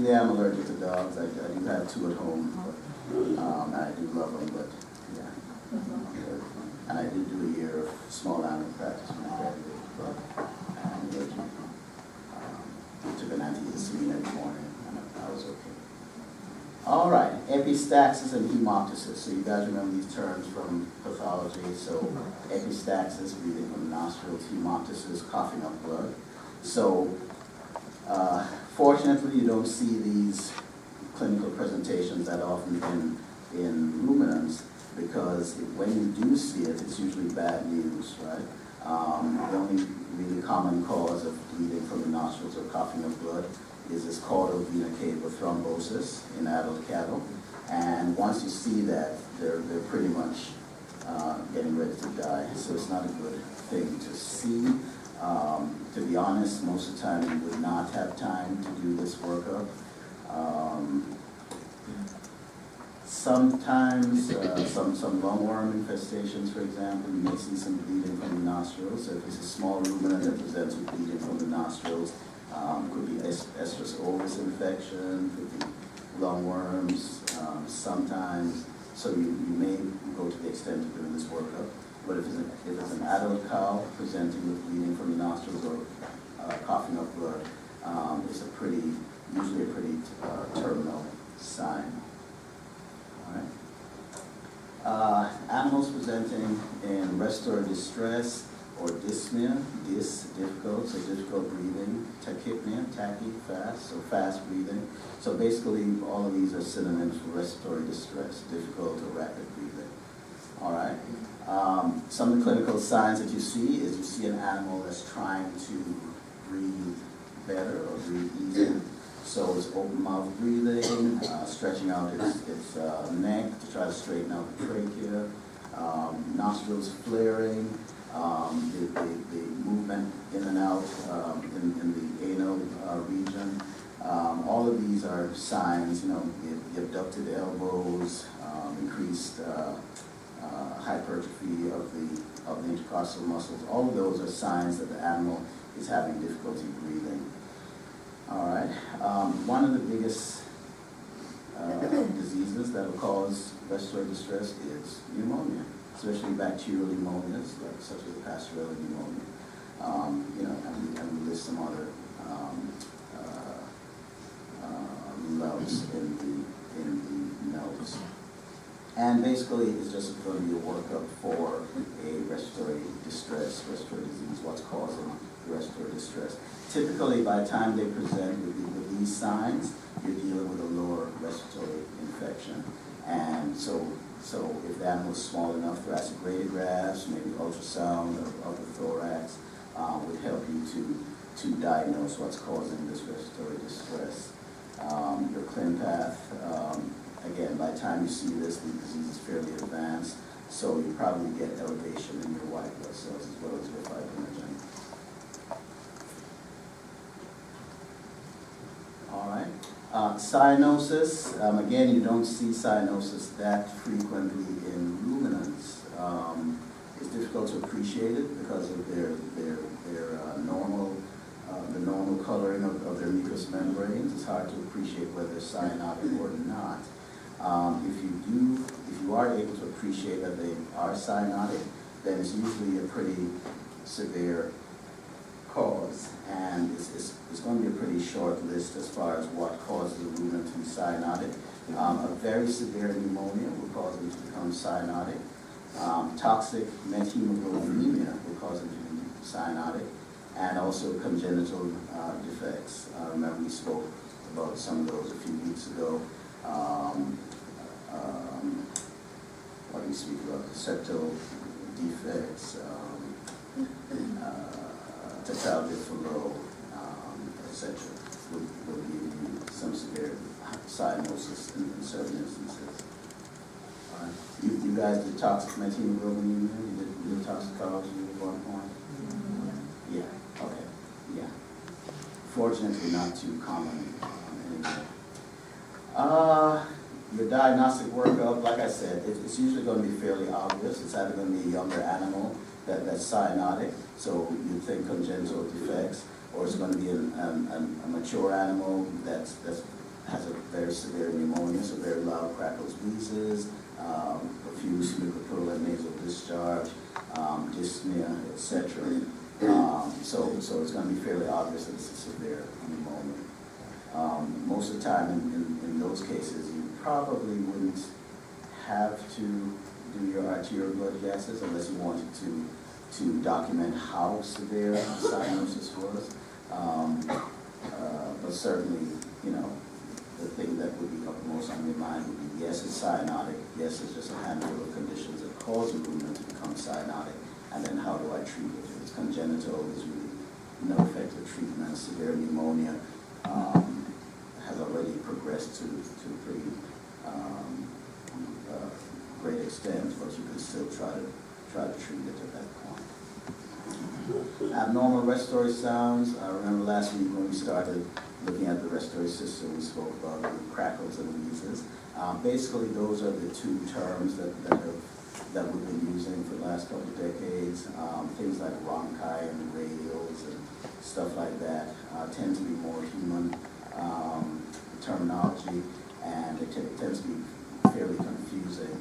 usually am allergic to dogs. I do have two at home, and I do love them, but yeah. And I did do a year of small animal practice when I graduated, but I'm allergic. Took an antihistamine every morning, and I was okay. All right, epistaxis and hemoptysis. So you guys remember these terms from pathology. So epistaxis, breathing from the nostrils, hemoptysis, coughing up blood. So fortunately, you don't see these clinical presentations that often in ruminants, because when you do see it, it's usually bad news, right? The only really common cause of bleeding from the nostrils or coughing up blood is this caudal vena cava thrombosis in adult cattle. And once you see that, they're pretty much getting ready to die. So it's not a good thing to see. To be honest, most of the time you would not have time to do this workup. Sometimes some lungworm infestations, for example, you may see some bleeding from the nostrils. So if it's a small ruminant that presents with bleeding from the nostrils, could be estrus ovis infection, could be lungworms, sometimes. So you may go to the extent of doing this workup. But if it's an adult cow presenting with bleeding from the nostrils or coughing up blood, it's usually a pretty terminal sign. All right. Animals presenting in respiratory distress or dyspnea, difficult, so difficult breathing, tachypnea, tachy, fast, so fast breathing. So basically all of these are synonyms for respiratory distress, difficult or rapid breathing. All right. Some of the clinical signs that you see is you see an animal that's trying to breathe better or breathe easier. So it's open mouth breathing, stretching out its neck to try to straighten out the trachea, nostrils flaring, the movement in and out in the anal region. All of these are signs, the abducted elbows, increased hypertrophy of the intercostal muscles. All of those are signs that the animal is having difficulty breathing. All right. One of the biggest diseases that will cause respiratory distress is pneumonia, especially bacterial pneumonias, such as Pasteurella pneumonia. And we list some other notes in the notes. And basically, it's just going to be a workup for a respiratory distress, respiratory disease, what's causing respiratory distress. Typically, by the time they present with these signs, you're dealing with a lower respiratory infection. And so if the animal is small enough, thoracic radiographs, maybe ultrasound of the thorax would help you to diagnose what's causing this respiratory distress. Your ClinPath, again, by the time you see this, the disease is fairly advanced, so you probably get elevation in your white blood cells as well as your fibrinogen. All right. Cyanosis, again, you don't see cyanosis that frequently in ruminants. It's difficult to appreciate it because of their normal, the normal coloring of their mucous membranes. It's hard to appreciate whether they're cyanotic or not. If you are able to appreciate that they are cyanotic, then it's usually a pretty severe cause, and it's going to be a pretty short list as far as what causes a ruminant to be cyanotic. A very severe pneumonia will cause them to become cyanotic. Toxic methemoglobinemia will cause them to be cyanotic, and also congenital defects. Remember we spoke about some of those a few weeks ago. What do we speak about? Septal defects, tactile difflow, etc. will give you some severe cyanosis in certain instances. All right. You guys did toxic methemoglobinemia? You did toxicology at one point? Mm-hmm. Yeah, okay, yeah. Fortunately, not too common anymore. Your diagnostic workup, like I said, it's usually going to be fairly obvious. It's either going to be a younger animal that's cyanotic, so you think congenital defects, or it's going to be a mature animal that's has a very severe pneumonia, so very loud crackles, wheezes, profuse mucopurulent nasal discharge, dyspnea, etc. So it's going to be fairly obvious that it's a severe pneumonia. Most of the time in those cases, you probably wouldn't have to do your arterial blood gases unless you wanted to document how severe the cyanosis was. But certainly, you know, the thing that would be uppermost on your mind would be, yes, it's cyanotic, yes, it's just a handful of conditions that cause a ruminant to become cyanotic, and then how do I treat it? If it's congenital, there's really no effective treatment. Severe pneumonia has already progressed to a pretty great extent, but you can still try to treat it at that point. Abnormal respiratory sounds. I remember last week when we started looking at the respiratory system, we spoke about the crackles and wheezes. Basically, those are the two terms that we've been using for the last couple of decades. Things like rhonchi and radials and stuff like that tend to be more human terminology, and it tends to be fairly confusing.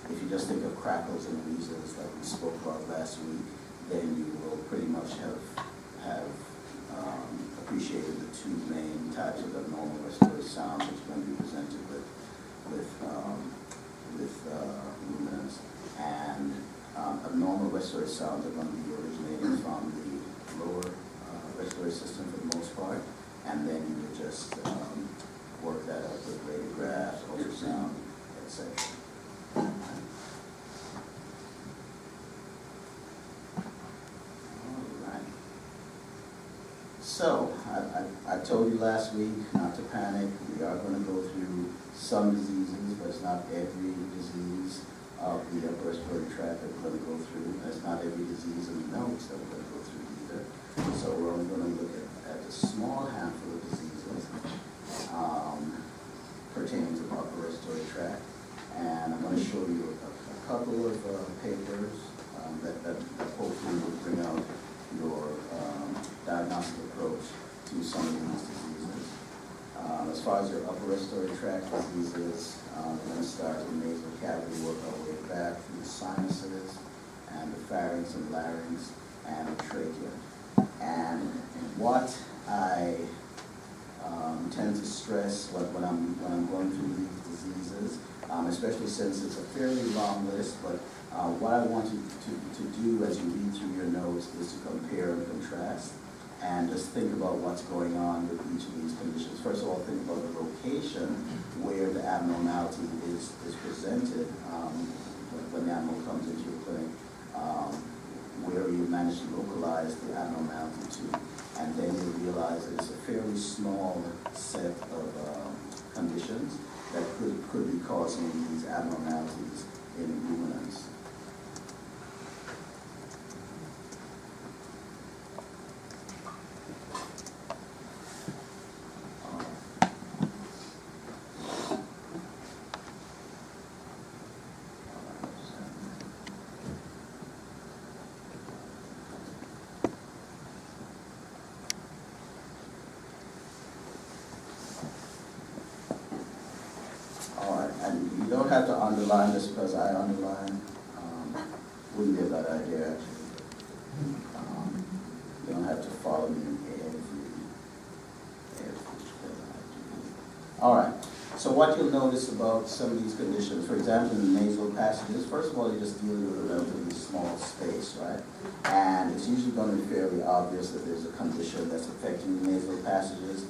If you just think of crackles and wheezes like we spoke about last week, then you will pretty much have appreciated the two main types of abnormal respiratory sounds which are going to be presented with ruminants. And abnormal respiratory sounds are going to be originating from the lower respiratory system for the most part, and then you would just work that up with radiographs, ultrasound, etc. So, I told you last week not to panic. We are going to go through some diseases, but it's not every disease of the upper respiratory tract that we're going to go through. That's not every disease in the nose that we're going to go through either. So we're only going to look at a small handful of diseases pertaining to the upper respiratory tract. And I'm going to show you a couple of papers that hopefully will bring out your diagnostic approach to some of these diseases. As far as your upper respiratory tract diseases, we're going to start with nasal cavity, work our way back through the sinuses and the pharynx and larynx and the trachea. And what I tend to stress when I'm going through these diseases, especially since it's a fairly long list, but what I want you to do as you read through your notes is to compare and contrast and just think about what's going on with each of these conditions. First of all, think about the location where the abnormality is presented when the animal comes into your clinic, where you manage to localize the abnormality to, and then you realize that it's a fairly small set of conditions that could be causing these abnormalities in ruminants. You don't have to underline this because I underline. Wouldn't be a bad idea, actually. You don't have to follow me in every All right. So what you'll notice about some of these conditions, for example, in the nasal passages, first of all, you're just dealing with a relatively small space, right? And it's usually going to be fairly obvious that there's a condition that's affecting the nasal passages.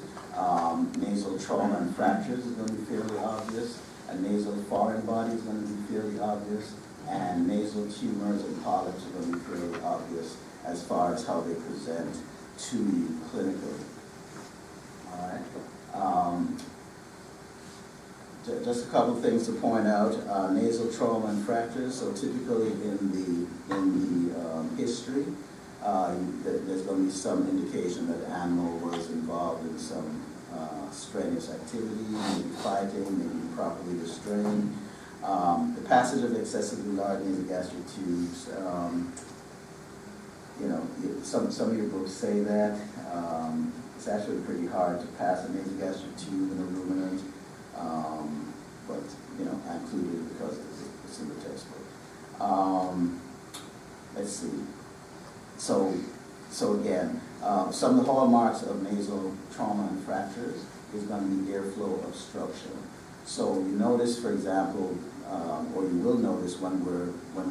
Nasal trauma and fractures is going to be fairly obvious. A nasal foreign body is going to be fairly obvious, and nasal tumors and polyps are going to be fairly obvious as far as how they present to you clinically. All right. Just a couple of things to point out. Nasal trauma and fractures. So typically in the history, there's going to be some indication that the animal was involved in some strenuous activity, maybe fighting, maybe improperly restrained. The passage of excessively large nasogastric tubes, some of your books say that. It's actually pretty hard to pass a nasogastric tube in a ruminant, but you know, I included it because it's in the textbook. Let's see. So again, some of the hallmarks of nasal trauma and fractures is going to be airflow obstruction. So you notice, for example, or you will notice when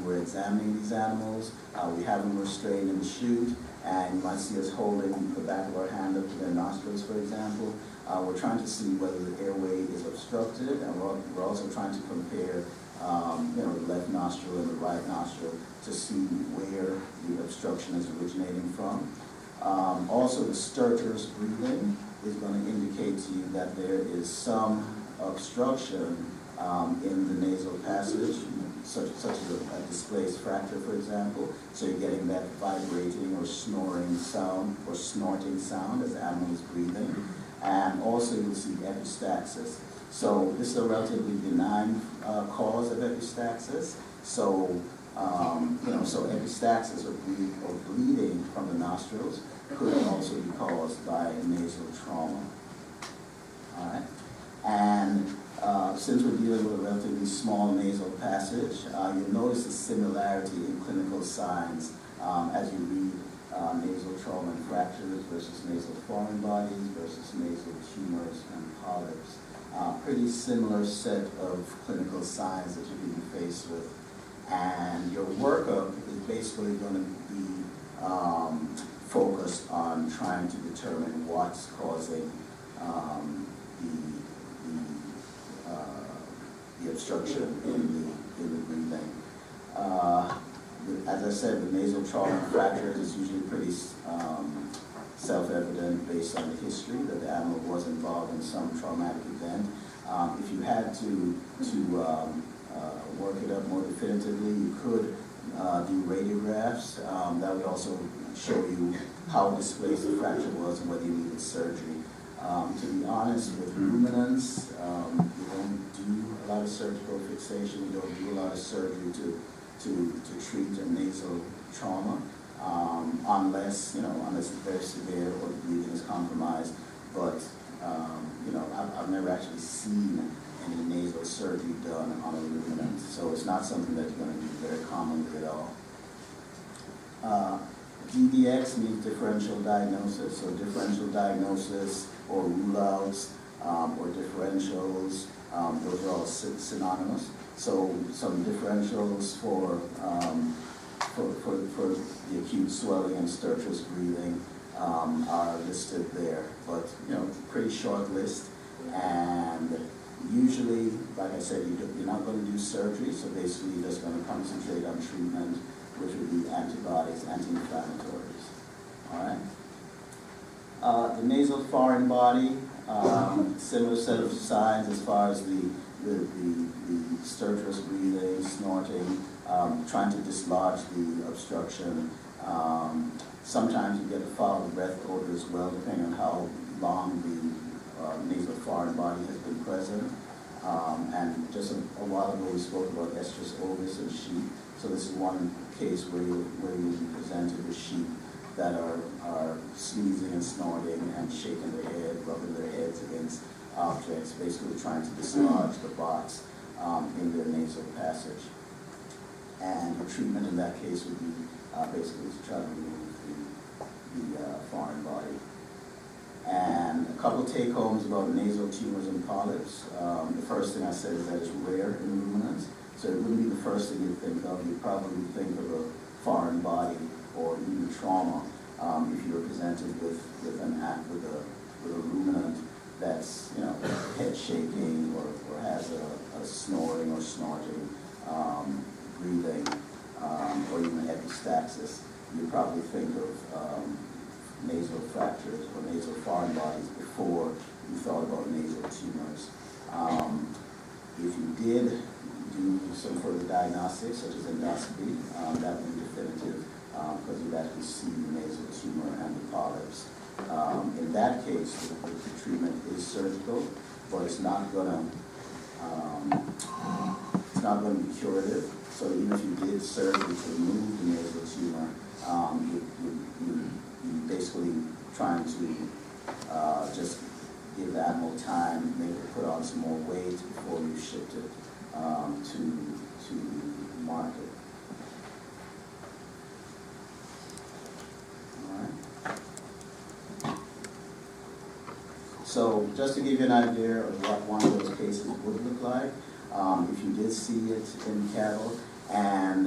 we're examining these animals, we have them restrained in the chute, and you might see us holding the back of our hand up to their nostrils, for example. We're trying to see whether the airway is obstructed, and we're also trying to compare you know, the left nostril and the right nostril to see where the obstruction is originating from. Also, the stertorous breathing is going to indicate to you that there is some obstruction in the nasal passage, such as a displaced fracture, for example. So you're getting that vibrating or snoring sound or snorting sound as the animal is breathing. And also you'll see epistaxis. So this is a relatively benign cause of epistaxis. So you know, so epistaxis or bleeding from the nostrils could also be caused by nasal trauma. All right, and since we're dealing with a relatively small nasal passage, you'll notice a similarity in clinical signs as you read nasal trauma and fractures versus nasal foreign bodies versus nasal tumors and polyps. Pretty similar set of clinical signs that you can be faced with. And your workup is basically going to be focused on trying to determine what's causing the obstruction in the breathing. As I said, the nasal trauma and fractures is usually pretty self-evident based on the history that the animal was involved in some traumatic event. If you had to work it up more definitively, you could do radiographs. That would also show you how displaced the fracture was and whether you needed surgery. To be honest, with ruminants, we don't do a lot of surgical fixation. We don't do a lot of surgery to treat a nasal trauma, unless it's very severe or the breathing is compromised. But I've never actually seen any nasal surgery done on a ruminant, so it's not something that you're going to do very commonly at all. DDX means differential diagnosis, so differential diagnosis or rule-outs or differentials, those are all synonymous. So some differentials for the acute swelling and stertorous breathing are listed there, but pretty short list. And usually, like I said, you're not going to do surgery, so basically you're just going to concentrate on treatment, which would be antibiotics, anti-inflammatories. All right. The nasal foreign body, similar set of signs as far as the stertorous breathing, snorting, trying to dislodge the obstruction. Sometimes you get a foul breath odor as well, depending on how long the nasal foreign body has been present. And just a while ago we spoke about estrus ovis and sheep. So this is one case where you'll be presented with sheep that are sneezing and snorting and shaking their head, rubbing their heads against objects, basically trying to dislodge the box in their nasal passage. And the treatment in that case would be basically to try to remove the foreign body. And a couple take-homes about nasal tumors and polyps. The first thing I said is that it's rare in ruminants, so it wouldn't be the first thing you'd think of. You'd probably think of a foreign body or even trauma if you were presented with a ruminant that's head shaking or has a snoring or snorting breathing or even epistaxis. You'd probably think of nasal fractures or nasal foreign bodies before you thought about nasal tumors. If you did do some further diagnostics, such as endoscopy, that would be definitive because you'd actually see the nasal tumor and the polyps. In that case, the treatment is surgical, but it's not going to be curative. So even if you did surgery to remove the nasal tumor, you basically trying to just give the animal time, maybe put on some more weight before you shipped it to market. So just to give you an idea of what one of those cases would look like, if you did see it in cattle, and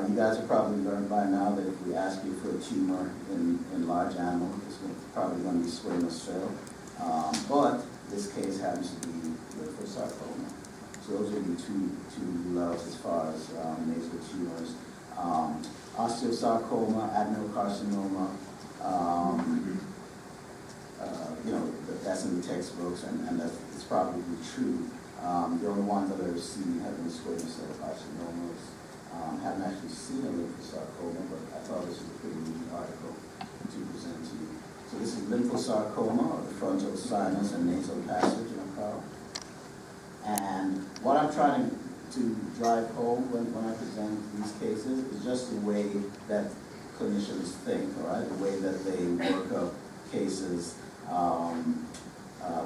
you guys have probably learned by now that if we ask you for a tumor in large animal, it's probably going to be squamous cell. But this case happens to be lymphosarcoma. So those are the two loves as far as nasal tumors. Osteosarcoma, adenocarcinoma, that's in the textbooks, and it's probably true. The only ones that I've ever seen have been squamous cell carcinomas. Haven't actually seen a lymphosarcoma, but I thought this was a pretty neat article to present to you. So this is lymphosarcoma, or the frontal sinus and nasal passage in a cow. And what I'm trying to drive home when I present these cases is just the way that clinicians think, all right? The way that they work up cases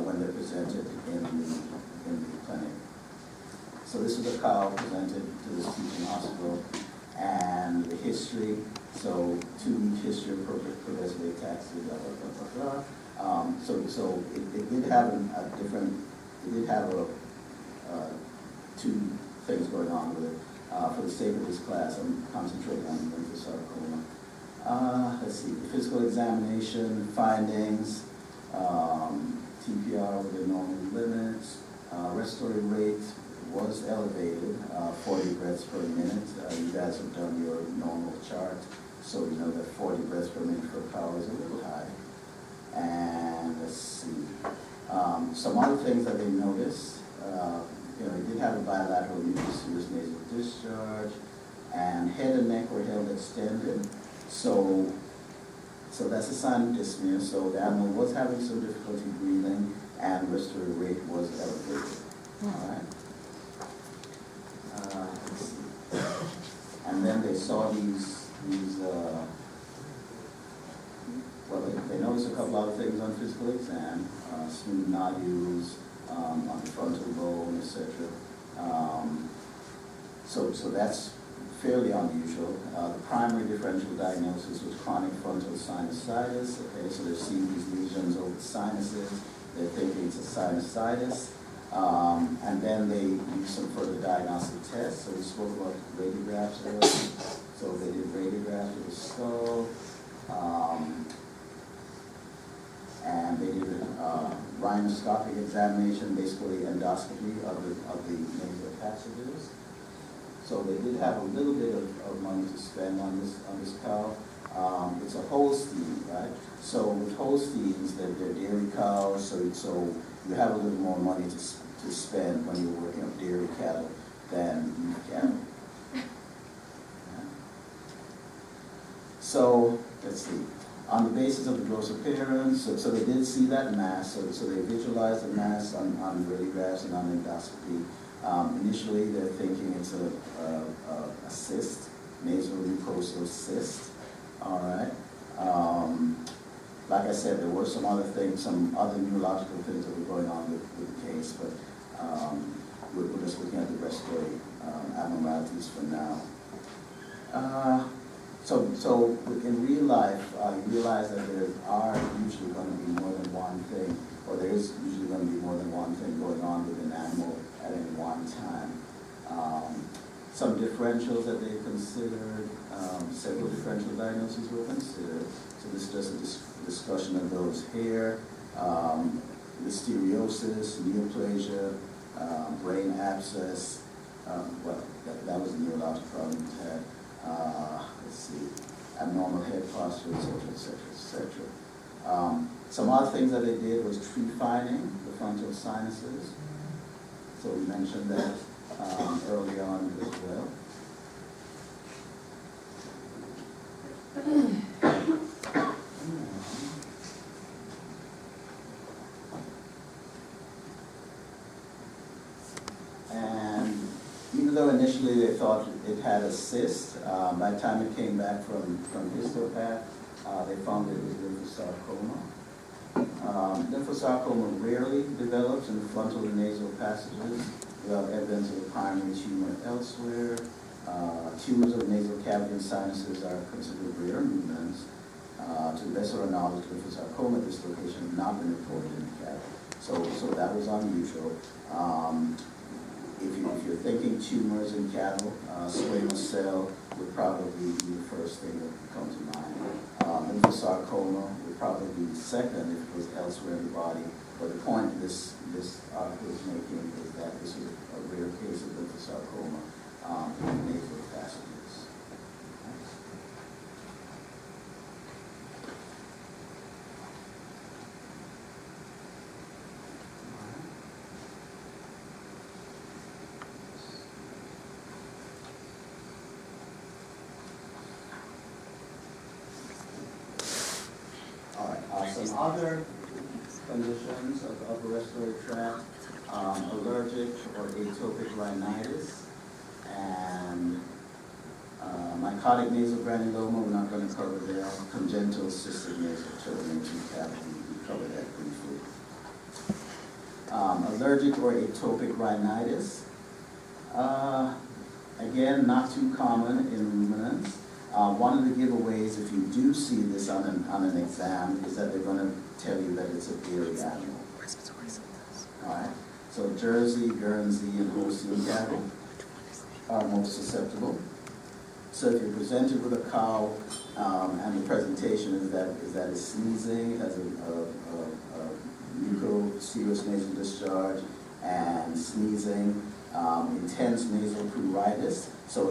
when they're presented in the clinic. So this is a cow presented to this teaching hospital, and the history, so 2-week history of progressive ataxia, blah, blah, blah, blah, blah. So it did have two things going on with it. For the sake of this class, I'm concentrating on lymphosarcoma. Let's see, physical examination, findings, TPR within normal limits, respiratory rate was elevated, 40 breaths per minute. You guys have done your normal chart, so you know that 40 breaths per minute for a cow is a little high. And let's see, some other things that they noticed, it did have a bilateral mucus nasal discharge, and head and neck were held extended. So that's a sign of dyspnea. So the animal was having some difficulty breathing, and respiratory rate was elevated. All right. Let's see. And then they saw they noticed a couple other things on physical exam, smooth nodules on the frontal bone, etc. So that's fairly unusual. The primary differential diagnosis was chronic frontal sinusitis. Okay, so they're seeing these lesions over the sinuses. They're thinking it's a sinusitis. And then they used some further diagnostic tests. So we spoke about radiographs earlier. So they did radiographs of the skull. And they did a rhinoscopic examination, basically endoscopy of the nasal passages. So they did have a little bit of money to spend on this cow. It's a Holstein, right? So with Holsteins, they're dairy cows, so you have a little more money to spend when you're working on dairy cattle than beef cattle. Yeah. So let's see. On the basis of the gross appearance, so they did see that mass, so they visualized the mass on radiographs and on endoscopy. Initially, they're thinking it's a cyst, nasal mucosal cyst. All right. Like I said, there were some other things, some other neurological things that were going on with the case, but we're just looking at the respiratory abnormalities for now. So in real life, you realize that there are usually going to be more than one thing, or there is usually going to be more than one thing going on with an animal at any one time. Some differentials that they considered, several differential diagnoses were considered. So this is just a discussion of those here. Listeriosis, neoplasia, brain abscess. That was a neurologic problem he had. Let's see, abnormal head posture, etc. Some other things that they did was tree finding the frontal sinuses. So we mentioned that early on as well. And even though initially they thought it had a cyst, by the time it came back from histopath, they found it was lymphosarcoma. Lymphosarcoma rarely develops in the frontal and nasal passages without evidence of a primary tumor elsewhere. Tumors of the nasal cavity and sinuses are considered rare movements. To the best of our knowledge, lymphosarcoma at this location has not been reported in the cavity. So that was unusual. If you're thinking tumors in cattle, squamous cell would probably be the first thing that would come to mind. Lymphosarcoma would probably be second if it was elsewhere in the body. But the point this article is making is that this is a rare case of lymphosarcoma in the nasal passages. Some other conditions of the upper respiratory tract, allergic or atopic rhinitis, and mycotic nasal granuloma, we're not going to cover there. Congenital cystic nasal termination cavity, we covered that briefly. Allergic or atopic rhinitis, again, not too common in ruminants. One of the giveaways, if you do see this on an exam, is that they're going to tell you that it's a dairy animal. All right. So Jersey, Guernsey, and Holstein cattle are most susceptible. So if you're presented with a cow and the presentation is that it's sneezing, it has a mucoserous nasal discharge, and sneezing, intense nasal pruritus, so